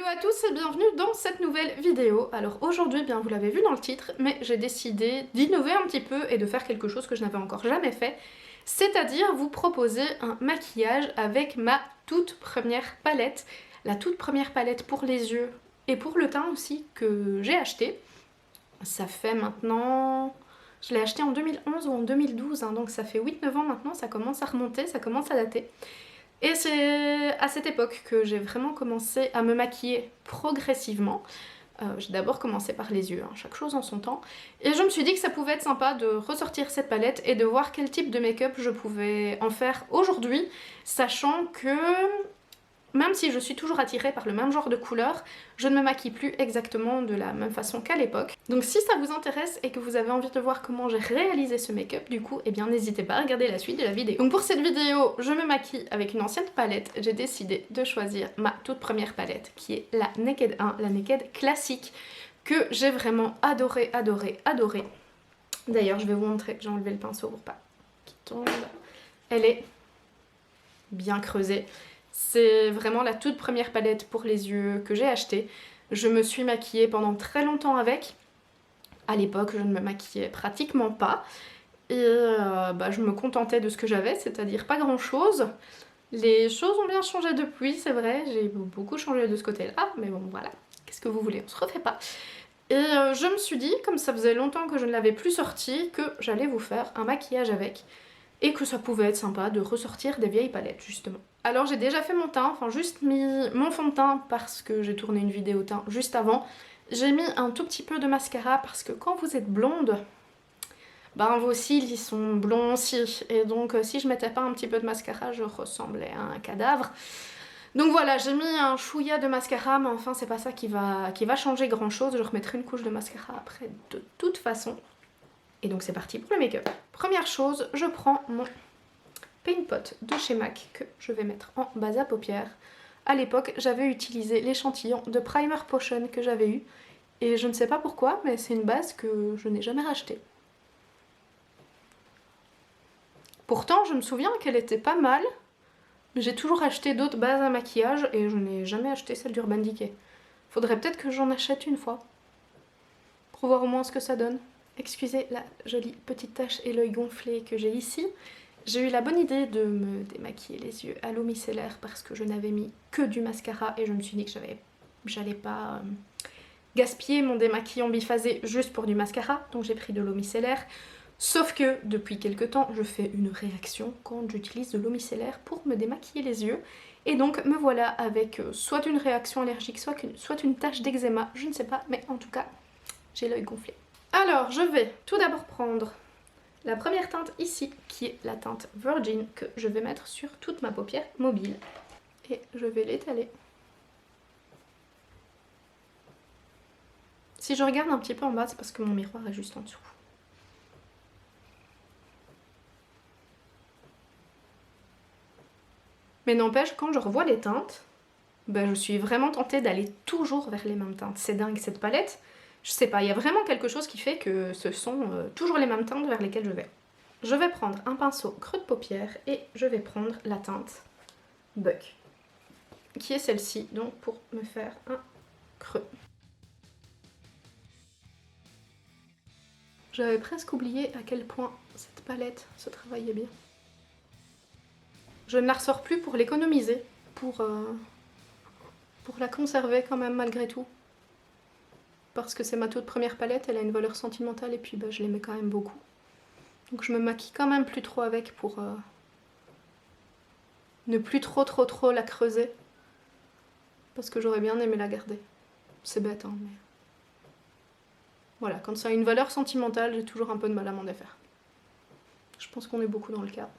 Hello à tous et bienvenue dans cette nouvelle vidéo. Alors aujourd'hui, bien vous l'avez vu dans le titre, mais j'ai décidé d'innover un petit peu et de faire quelque chose que je n'avais encore jamais fait, c'est-à-dire vous proposer un maquillage avec ma toute première palette, la toute première palette pour les yeux et pour le teint aussi que j'ai acheté. Ça fait maintenant... Je l'ai acheté en 2011 ou en 2012, hein, donc ça fait 8-9 ans maintenant, ça commence à remonter, ça commence à dater. Et c'est à cette époque que j'ai vraiment commencé à me maquiller progressivement. J'ai d'abord commencé par les yeux, hein, chaque chose en son temps. Et je me suis dit que ça pouvait être sympa de ressortir cette palette et de voir quel type de make-up je pouvais en faire aujourd'hui, sachant que même si je suis toujours attirée par le même genre de couleur, je ne me maquille plus exactement de la même façon qu'à l'époque. Donc si ça vous intéresse et que vous avez envie de voir comment j'ai réalisé ce make-up du coup, eh bien n'hésitez pas à regarder la suite de la vidéo. Donc pour cette vidéo, je me maquille avec une ancienne palette. J'ai décidé de choisir ma toute première palette qui est la Naked 1, la Naked classique, que j'ai vraiment adoré, adoré, adoré. D'ailleurs, je vais vous montrer, j'ai enlevé le pinceau pour pas qu'il tombe. Elle est bien creusée. C'est vraiment la toute première palette pour les yeux que j'ai achetée. Je me suis maquillée pendant très longtemps avec. À l'époque, je ne me maquillais pratiquement pas. Et je me contentais de ce que j'avais, c'est-à-dire pas grand-chose. Les choses ont bien changé depuis, c'est vrai. J'ai beaucoup changé de ce côté-là. Mais bon, voilà. Qu'est-ce que vous voulez, on se refait pas. Et je me suis dit, comme ça faisait longtemps que je ne l'avais plus sorti, que j'allais vous faire un maquillage avec. Et que ça pouvait être sympa de ressortir des vieilles palettes, justement. Alors j'ai déjà fait mon teint, enfin juste mis mon fond de teint parce que j'ai tourné une vidéo teint juste avant. J'ai mis un tout petit peu de mascara parce que quand vous êtes blonde, ben vos cils ils sont blonds aussi. Et donc si je mettais pas un petit peu de mascara, je ressemblais à un cadavre. Donc voilà, j'ai mis un chouïa de mascara, mais enfin c'est pas ça qui va changer grand chose. Je remettrai une couche de mascara après de toute façon. Et donc c'est parti pour le make-up. Première chose, je prends mon Paint Pot de chez MAC que je vais mettre en base à paupières. À l'époque, j'avais utilisé l'échantillon de Primer Potion que j'avais eu. Et je ne sais pas pourquoi, mais c'est une base que je n'ai jamais rachetée. Pourtant, je me souviens qu'elle était pas mal. Mais j'ai toujours acheté d'autres bases à maquillage et je n'ai jamais acheté celle d'Urban Decay. Faudrait peut-être que j'en achète une fois. Pour voir au moins ce que ça donne. Excusez la jolie petite tache et l'œil gonflé que j'ai ici. J'ai eu la bonne idée de me démaquiller les yeux à l'eau micellaire parce que je n'avais mis que du mascara et je me suis dit que j'allais pas gaspiller mon démaquillant biphasé juste pour du mascara, donc j'ai pris de l'eau micellaire. Sauf que depuis quelques temps, je fais une réaction quand j'utilise de l'eau micellaire pour me démaquiller les yeux. Et donc me voilà avec soit une réaction allergique, soit une tache d'eczéma, je ne sais pas, mais en tout cas, j'ai l'œil gonflé. Alors, je vais tout d'abord prendre la première teinte ici, qui est la teinte Virgin, que je vais mettre sur toute ma paupière mobile. Et je vais l'étaler. Si je regarde un petit peu en bas, c'est parce que mon miroir est juste en dessous. Mais n'empêche, quand je revois les teintes, ben je suis vraiment tentée d'aller toujours vers les mêmes teintes. C'est dingue cette palette. Je sais pas, il y a vraiment quelque chose qui fait que ce sont toujours les mêmes teintes vers lesquelles je vais. Je vais prendre un pinceau creux de paupière et je vais prendre la teinte Buck, qui est celle-ci, donc pour me faire un creux. J'avais presque oublié à quel point cette palette se travaillait bien. Je ne la ressors plus pour l'économiser, pour la conserver quand même malgré tout. Parce que c'est ma toute première palette, elle a une valeur sentimentale et puis je l'aimais quand même beaucoup. Donc je me maquille quand même plus trop avec pour ne plus trop la creuser. Parce que j'aurais bien aimé la garder. C'est bête hein, mais... Voilà, quand ça a une valeur sentimentale, j'ai toujours un peu de mal à m'en défaire. Je pense qu'on est beaucoup dans le cas.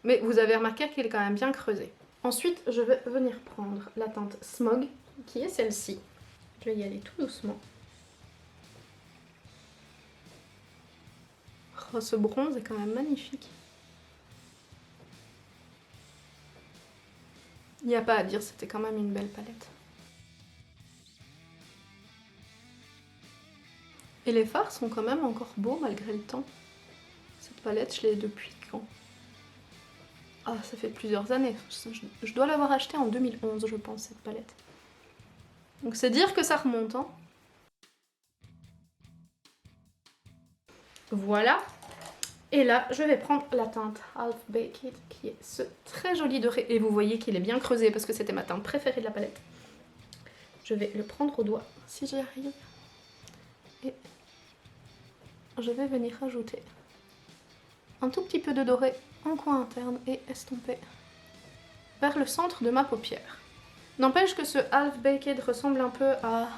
Mais vous avez remarqué qu'elle est quand même bien creusée. Ensuite, je vais venir prendre la teinte Smog, qui est celle-ci. Je vais y aller tout doucement. Oh, ce bronze est quand même magnifique. Il n'y a pas à dire, c'était quand même une belle palette. Et les fards sont quand même encore beaux malgré le temps. Cette palette, je l'ai depuis quand? Ah, ça fait plusieurs années. Je dois l'avoir achetée en 2011, je pense, cette palette. Donc c'est dire que ça remonte, hein. Voilà. Et là, je vais prendre la teinte Half Baked, qui est ce très joli doré. Et vous voyez qu'il est bien creusé parce que c'était ma teinte préférée de la palette. Je vais le prendre au doigt, si j'y arrive. Et je vais venir rajouter un tout petit peu de doré en coin interne et estomper vers le centre de ma paupière. N'empêche que ce Half Baked ressemble un peu à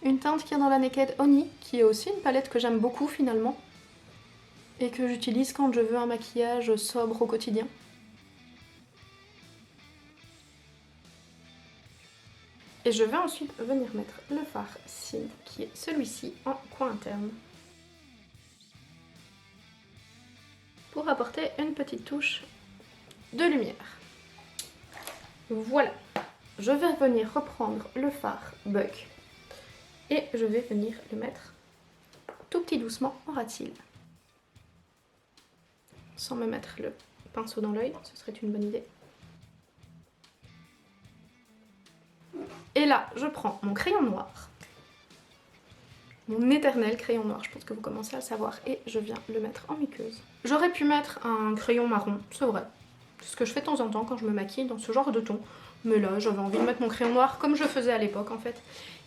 une teinte qu'il y a dans la Naked Honey, qui est aussi une palette que j'aime beaucoup finalement, et que j'utilise quand je veux un maquillage sobre au quotidien. Et je vais ensuite venir mettre le fard Sin, qui est celui-ci, en coin interne, pour apporter une petite touche de lumière. Voilà, je vais venir reprendre le fard Buck et je vais venir le mettre tout petit doucement en ras de cils. Sans me mettre le pinceau dans l'œil, ce serait une bonne idée. Et là, je prends mon crayon noir, mon éternel crayon noir, je pense que vous commencez à le savoir, et je viens le mettre en muqueuse. J'aurais pu mettre un crayon marron, c'est vrai. C'est ce que je fais de temps en temps quand je me maquille dans ce genre de ton. Mais là, j'avais envie de mettre mon crayon noir comme je faisais à l'époque en fait.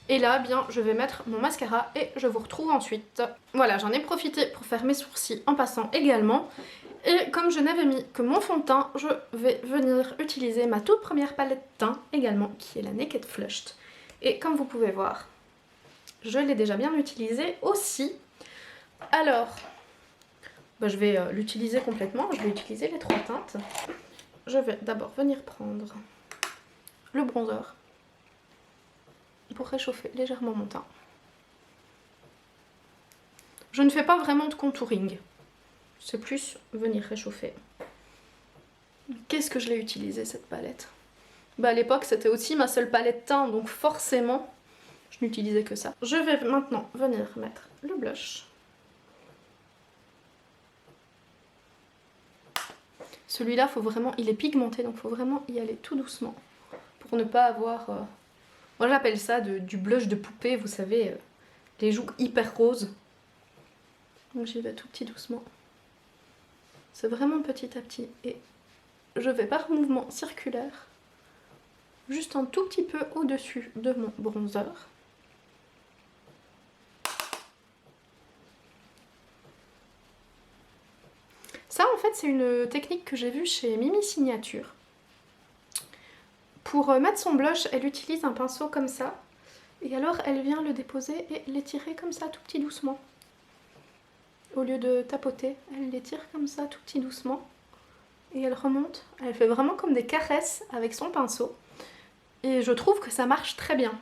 Et là, bien, je vais mettre mon mascara et je vous retrouve ensuite. Voilà, j'en ai profité pour faire mes sourcils en passant également. Et comme je n'avais mis que mon fond de teint, je vais venir utiliser ma toute première palette teint également, qui est la Naked Flushed. Et comme vous pouvez voir, je l'ai déjà bien utilisée aussi. Alors, bah, je vais l'utiliser complètement, je vais utiliser les trois teintes. Je vais d'abord venir prendre le bronzer pour réchauffer légèrement mon teint. Je ne fais pas vraiment de contouring, c'est plus venir réchauffer. Qu'est-ce que je l'ai utilisé cette palette? Bah à l'époque c'était aussi ma seule palette teint, donc forcément je n'utilisais que ça. Je vais maintenant venir mettre le blush. Celui-là, faut vraiment, il est pigmenté, donc faut vraiment y aller tout doucement pour ne pas avoir... Moi j'appelle ça du blush de poupée, vous savez, les joues hyper roses. Donc j'y vais tout petit doucement. C'est vraiment petit à petit et je vais par mouvement circulaire, juste un tout petit peu au-dessus de mon bronzer. Ça en fait c'est une technique que j'ai vue chez Mimi Signature. Pour mettre son blush, elle utilise un pinceau comme ça. Et alors elle vient le déposer et l'étirer comme ça tout petit doucement. Au lieu de tapoter, elle l'étire comme ça tout petit doucement. Et elle remonte. Elle fait vraiment comme des caresses avec son pinceau. Et je trouve que ça marche très bien.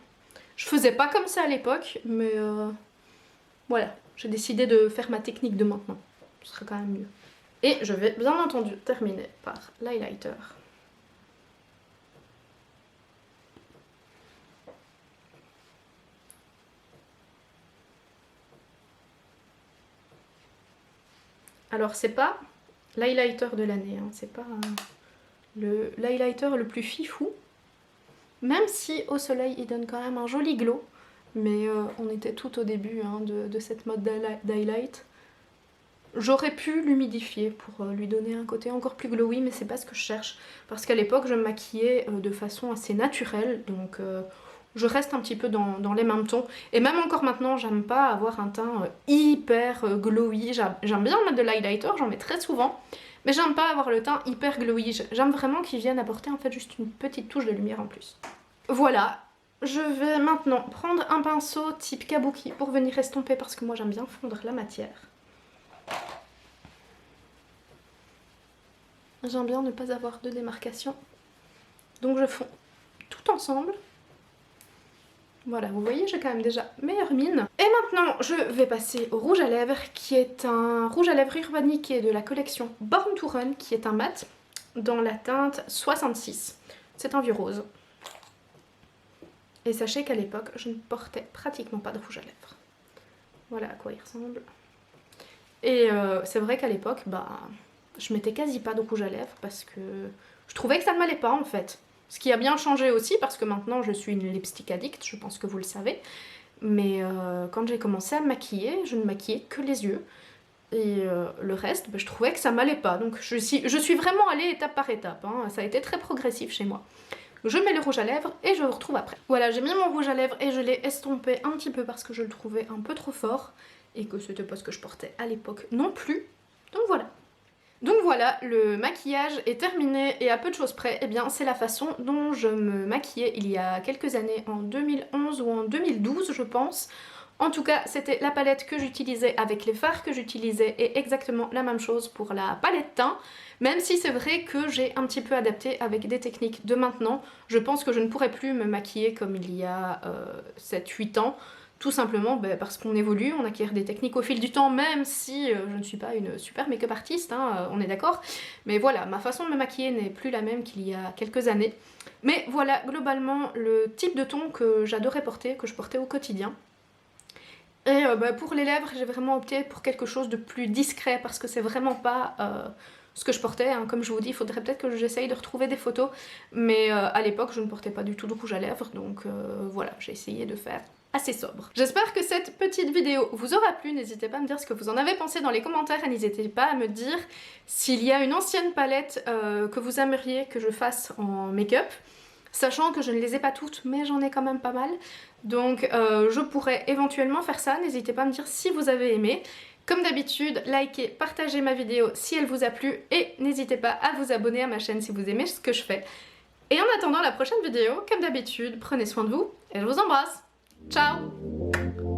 Je faisais pas comme ça à l'époque, mais voilà. J'ai décidé de faire ma technique de maintenant. Ce serait quand même mieux. Et je vais bien entendu terminer par l'highlighter. Alors c'est pas l'highlighter de l'année, hein. C'est pas l'highlighter le plus fifou. Même si au soleil il donne quand même un joli glow. Mais on était tout au début hein, de cette mode d'highlight. J'aurais pu l'humidifier pour lui donner un côté encore plus glowy, mais c'est pas ce que je cherche. Parce qu'à l'époque je me maquillais de façon assez naturelle, donc je reste un petit peu dans les mêmes tons. Et même encore maintenant, j'aime pas avoir un teint hyper glowy. J'aime bien mettre de l'highlighter, j'en mets très souvent. Mais j'aime pas avoir le teint hyper glowy. J'aime vraiment qu'il vienne apporter en fait juste une petite touche de lumière en plus. Voilà, je vais maintenant prendre un pinceau type kabuki pour venir estomper parce que moi j'aime bien fondre la matière. J'aime bien ne pas avoir de démarcation. Donc je fonds tout ensemble. Voilà, vous voyez, j'ai quand même déjà meilleure mine. Et maintenant, je vais passer au rouge à lèvres, qui est un rouge à lèvres urbanique de la collection Born to Run, qui est un mat dans la teinte 66. C'est un vieux rose. Et sachez qu'à l'époque, je ne portais pratiquement pas de rouge à lèvres. Voilà à quoi il ressemble. Et c'est vrai qu'à l'époque, bah, je mettais quasi pas de rouge à lèvres parce que je trouvais que ça ne m'allait pas en fait. Ce qui a bien changé aussi parce que maintenant je suis une lipstick addict, je pense que vous le savez. Mais quand j'ai commencé à me maquiller, je ne maquillais que les yeux. Et le reste, je trouvais que ça m'allait pas. Donc je suis vraiment allée étape par étape, hein. Ça a été très progressif chez moi. Je mets le rouge à lèvres et je vous retrouve après. Voilà, j'ai mis mon rouge à lèvres et je l'ai estompé un petit peu parce que je le trouvais un peu trop fort. Et que c'était pas ce que je portais à l'époque non plus. Donc voilà. Donc voilà, le maquillage est terminé et à peu de choses près, eh bien c'est la façon dont je me maquillais il y a quelques années, en 2011 ou en 2012 je pense. En tout cas, c'était la palette que j'utilisais avec les fards que j'utilisais et exactement la même chose pour la palette teint. Même si c'est vrai que j'ai un petit peu adapté avec des techniques de maintenant. Je pense que je ne pourrais plus me maquiller comme il y a 7-8 ans. Tout simplement parce qu'on évolue, on acquiert des techniques au fil du temps, même si je ne suis pas une super make-up artiste, hein, on est d'accord. Mais voilà, ma façon de me maquiller n'est plus la même qu'il y a quelques années. Mais voilà, globalement, le type de ton que j'adorais porter, que je portais au quotidien. Et pour les lèvres, j'ai vraiment opté pour quelque chose de plus discret, parce que c'est vraiment pas ce que je portais, hein. Comme je vous dis, il faudrait peut-être que j'essaye de retrouver des photos, mais à l'époque, je ne portais pas du tout de rouge à lèvres, donc voilà, j'ai essayé de faire assez sobre. J'espère que cette petite vidéo vous aura plu, n'hésitez pas à me dire ce que vous en avez pensé dans les commentaires et n'hésitez pas à me dire s'il y a une ancienne palette que vous aimeriez que je fasse en make-up, sachant que je ne les ai pas toutes mais j'en ai quand même pas mal, donc je pourrais éventuellement faire ça, n'hésitez pas à me dire si vous avez aimé. Comme d'habitude, likez, partagez ma vidéo si elle vous a plu et n'hésitez pas à vous abonner à ma chaîne si vous aimez ce que je fais. Et en attendant la prochaine vidéo, comme d'habitude, prenez soin de vous et je vous embrasse. Ciao!